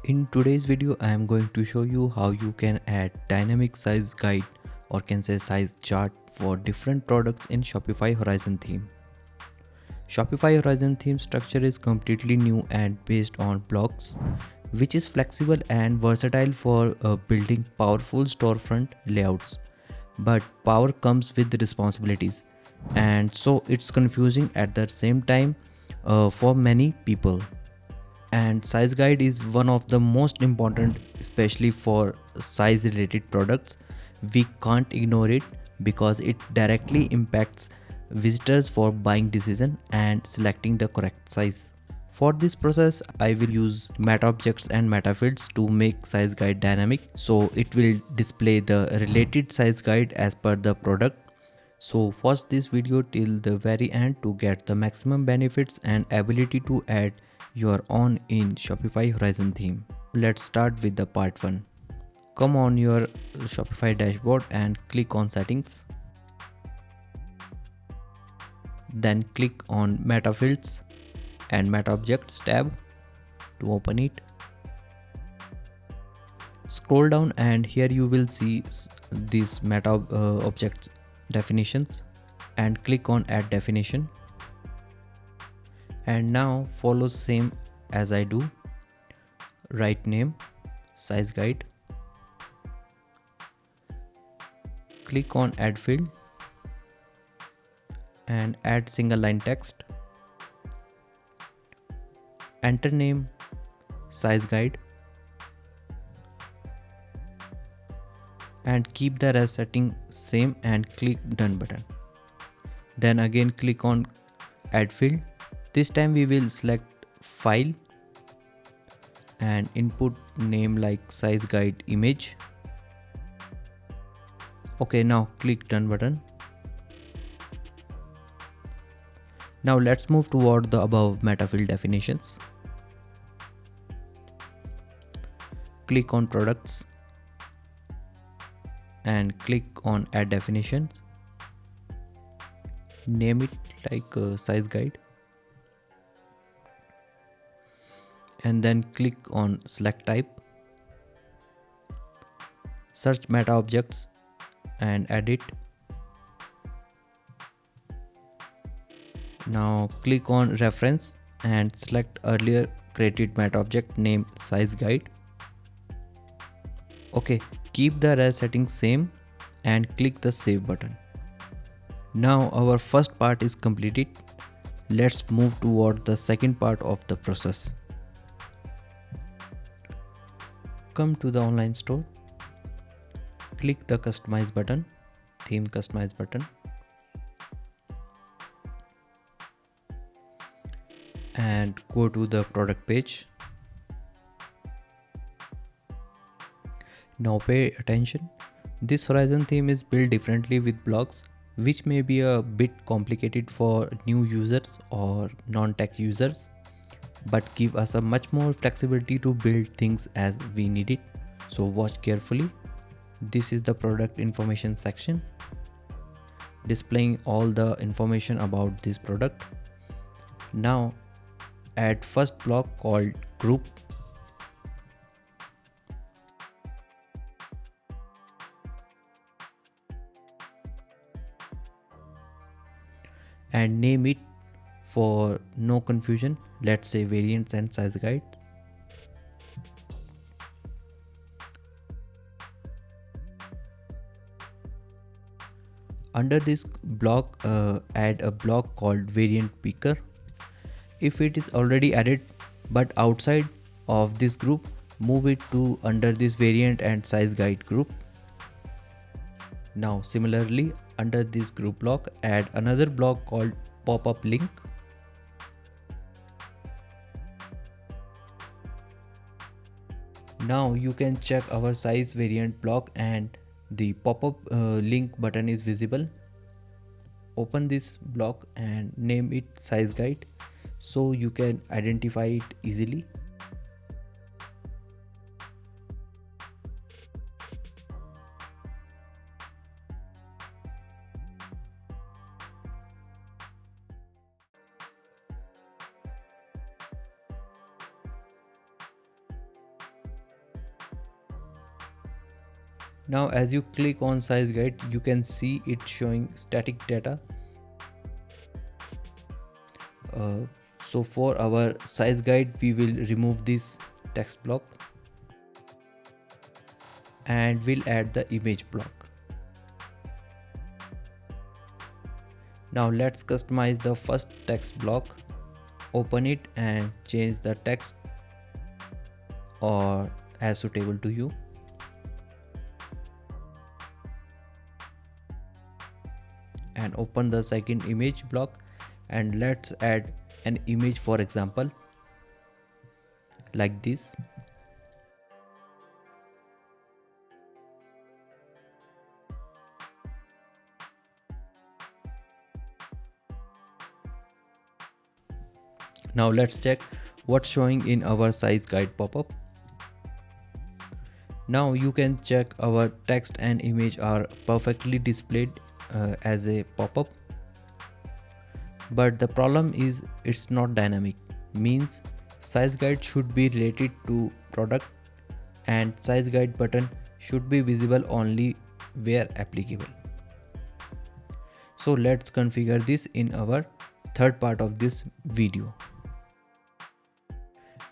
In today's video, I am going to show you how you can add dynamic size guide or can say size chart for different products in Shopify Horizon theme. Shopify Horizon theme structure is completely new and based on blocks, which is flexible and versatile for building powerful storefront layouts. But power comes with responsibilities, and so it's confusing at the same time for many people. And size guide is one of the most important, especially for size related products. We can't ignore it because it directly impacts visitors for buying decision and selecting the correct size. For this process, I will use meta objects and meta fields to make size guide dynamic, so it will display the related size guide as per the product. So watch this video till the very end to get the maximum benefits and ability to add your own in Shopify Horizon theme. Let's start with the part 1. Come on your Shopify dashboard and click on settings. Then click on meta fields and meta objects tab to open it. Scroll down and here you will see these meta objects definitions and click on add definition. And now follow same as I do. Write name, size guide. Click on add field and add single line text. Enter name, size guide, and keep the rest setting same and click done button. Then again click on add field. This time we will select file and input name like size guide image. Okay, now click done button. Now let's move toward the above meta field definitions. Click on products and click on add definitions. Name it like size guide. And then click on select type. Search meta objects and add it. Now click on reference and select earlier created meta object name size guide. Okay, keep the rest settings same and click the save button. Now our first part is completed. Let's move toward the second part of the process. Come to the online store. Click the customize button, theme customize button. And go to the product page. Now pay attention. This Horizon theme is built differently with blocks, which may be a bit complicated for new users or non-tech users, but give us a much more flexibility to build things as we need it. So watch carefully. This is the product information section, displaying all the information about this product. Now add first block called group. And name it, for no confusion, let's say variants and size guide. Under this block, add a block called variant picker. If it is already added but outside of this group, move it to under this variant and size guide group. Now similarly, under this group block, add another block called pop-up link. Now you can check our size variant block and the pop-up link button is visible. Open this block and name it size guide so you can identify it easily. Now as you click on size guide, you can see it showing static data. So for our size guide, we will remove this text block and we'll add the image block. Now let's customize the first text block. Open it and change the text or as suitable to you. And open the second image block and let's add an image, for example like this. Now let's check what's showing in our size guide pop-up. Now you can check our text and image are perfectly displayed as a pop-up, but the problem is it's not dynamic. Means size guide should be related to product and size guide button should be visible only where applicable. So let's configure this in our third part of this video.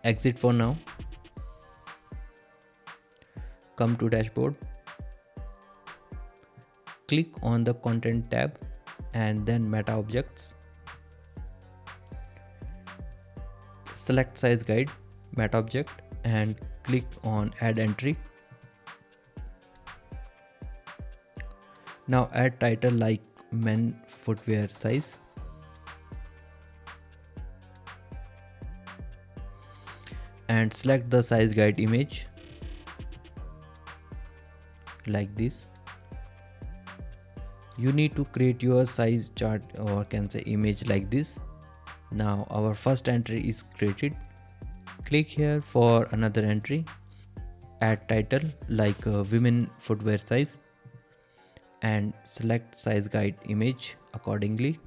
Exit for now. Come to dashboard. Click on the content tab and then meta objects. Select size guide, meta object and click on add entry. Now add title like men footwear size. And select the size guide image like this. You need to create your size chart or can say image like this. Now our first entry is created. Click here for another entry. Add title like women footwear size and select size guide image accordingly.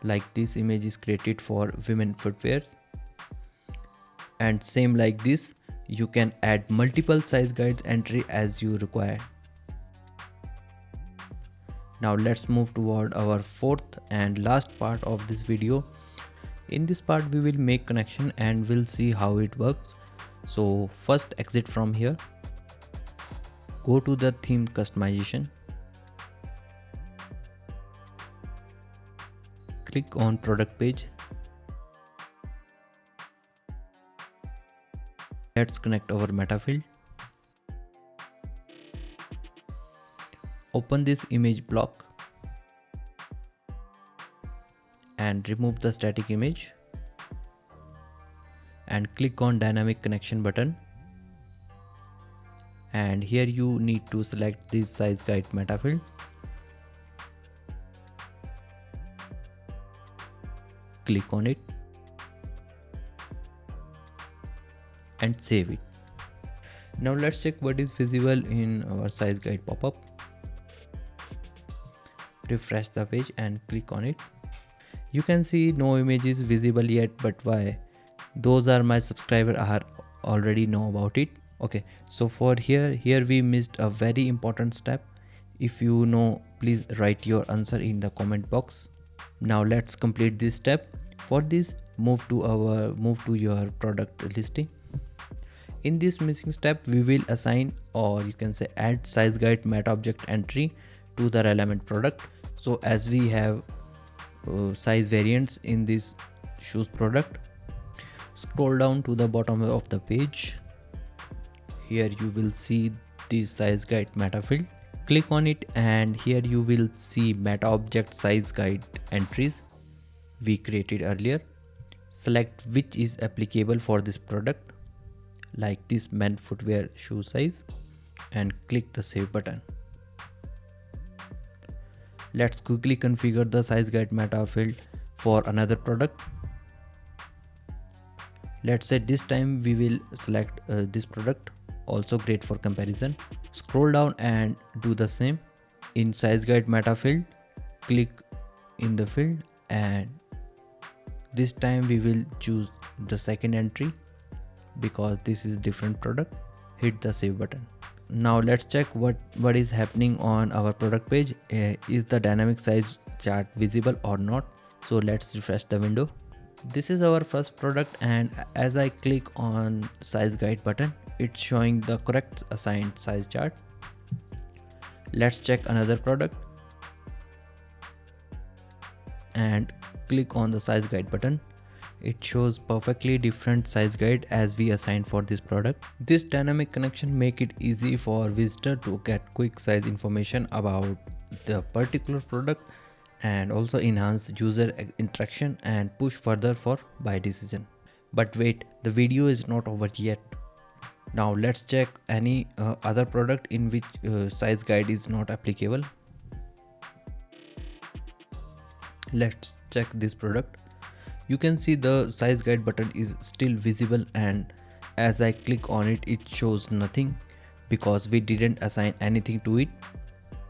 Like this image is created for women footwear. And same like this, you can add multiple size guides entry as you require. Now let's move toward our fourth and last part of this video. In this part we will make connection and we'll see how it works. So first exit from here. Go to the theme customization. Click on product page. Let's connect our meta field. Open this image block and remove the static image and click on dynamic connection button. And here you need to select this size guide meta field. Click on it and save it. Now let's check what is visible in our size guide pop-up. Refresh the page and click on it. You can see no images visible yet, but why? Those are my subscribers are already know about it. Okay, so for here we missed a very important step. If you know, please write your answer in the comment box. Now let's complete this step. For this, move to your product listing. In this missing step, we will assign or you can say add size guide meta object entry to the relevant product. So as we have size variants in this shoes product, scroll down to the bottom of the page. Here you will see the size guide meta field. Click on it and here you will see meta object size guide entries we created earlier. Select which is applicable for this product, like this men footwear shoe size, and click the save button. Let's quickly configure the size guide meta field for another product. Let's say this time we will select this product, also great for comparison. Scroll down and do the same. In size guide meta field, click in the field and this time we will choose the second entry because this is different product. hit the save button. Now let's check what is happening on our product page. Is the dynamic size chart visible or not? So let's refresh the window. This is our first product, and as I click on size guide button, it's showing the correct assigned size chart. Let's check another product and click on the size guide button. It shows perfectly different size guide as we assigned for this product. This dynamic connection make it easy for visitor to get quick size information about the particular product, and also enhance user interaction and push further for buy decision. But wait, the video is not over yet. Now let's check any other product in which size guide is not applicable. Let's check this product. You can see the size guide button is still visible, and as I click on it, it shows nothing because we didn't assign anything to it.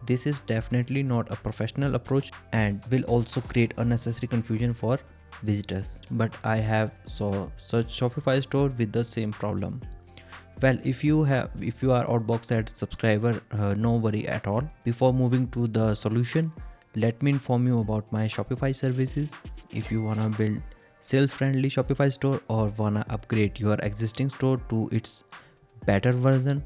This is definitely not a professional approach and will also create unnecessary confusion for visitors. But I have searched Shopify store with the same problem. Well, if you are Outbox Ads subscriber, no worry at all. Before moving to the solution, let me inform you about my Shopify services. If you wanna build sales-friendly Shopify store or wanna upgrade your existing store to its better version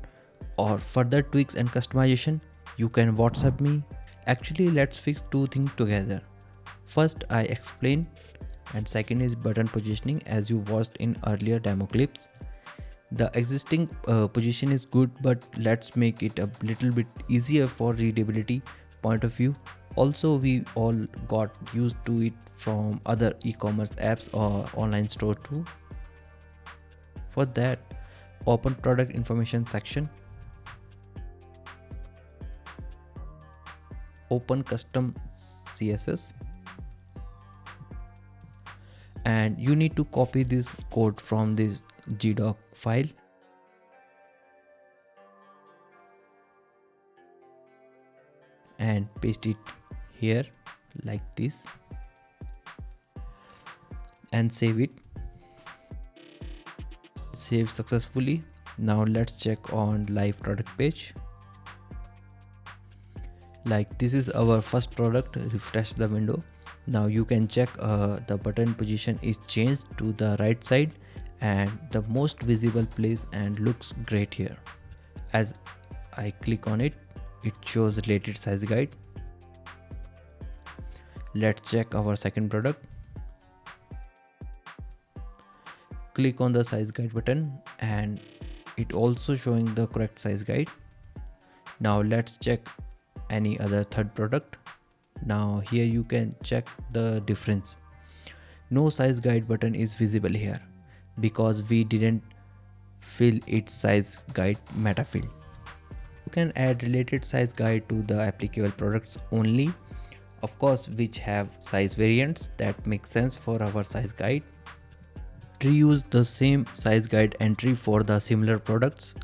or further tweaks and customization, you can WhatsApp me. Actually, let's fix two things together. First, I explain, and second is button positioning, as you watched in earlier demo clips. The existing position is good, but let's make it a little bit easier for readability point of view. Also, we all got used to it from other e-commerce apps or online store too. For that, open product information section, open custom CSS, and you need to copy this code from this gdoc file and paste it here like this and save it. Save successfully. Now let's check on live product page. Like this is our first product. Refresh the window. Now you can check the button position is changed to the right side and the most visible place, and looks great here. As I click on it, it shows related size guide. Let's check our second product. Click on the size guide button and it also showing the correct size guide. Now let's check any other third product. Now here you can check the difference. No size guide button is visible here because we didn't fill its size guide meta field. You can add related size guide to the applicable products only, of course, which have size variants that make sense for our size guide. Reuse the same size guide entry for the similar products,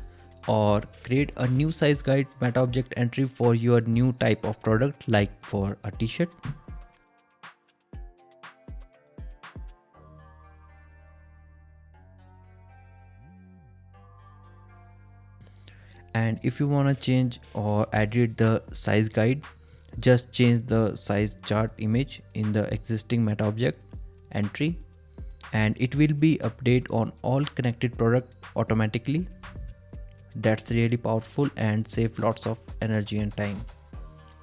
or create a new size guide meta object entry for your new type of product, like for a t-shirt. And if you want to change or edit the size guide, just change the size chart image in the existing meta object entry, and it will be updated on all connected product automatically. That's really powerful and save lots of energy and time.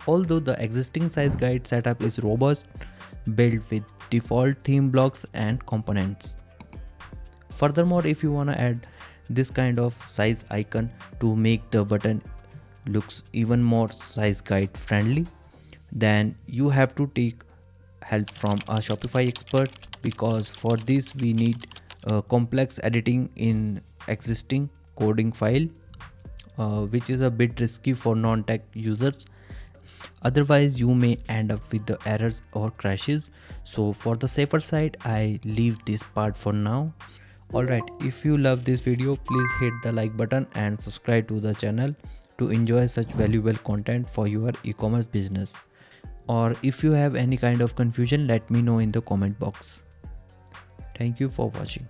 Although the existing size guide setup is robust, built with default theme blocks and components. Furthermore, if you want to add this kind of size icon to make the button looks even more size guide friendly, then you have to take help from a Shopify expert, because for this we need complex editing in existing coding file, which is a bit risky for non-tech users. Otherwise you may end up with the errors or crashes. So for the safer side, I leave this part for now. Alright, if you love this video, please hit the like button and subscribe to the channel to enjoy such valuable content for your e-commerce business. Or if you have any kind of confusion, let me know in the comment box. Thank you for watching.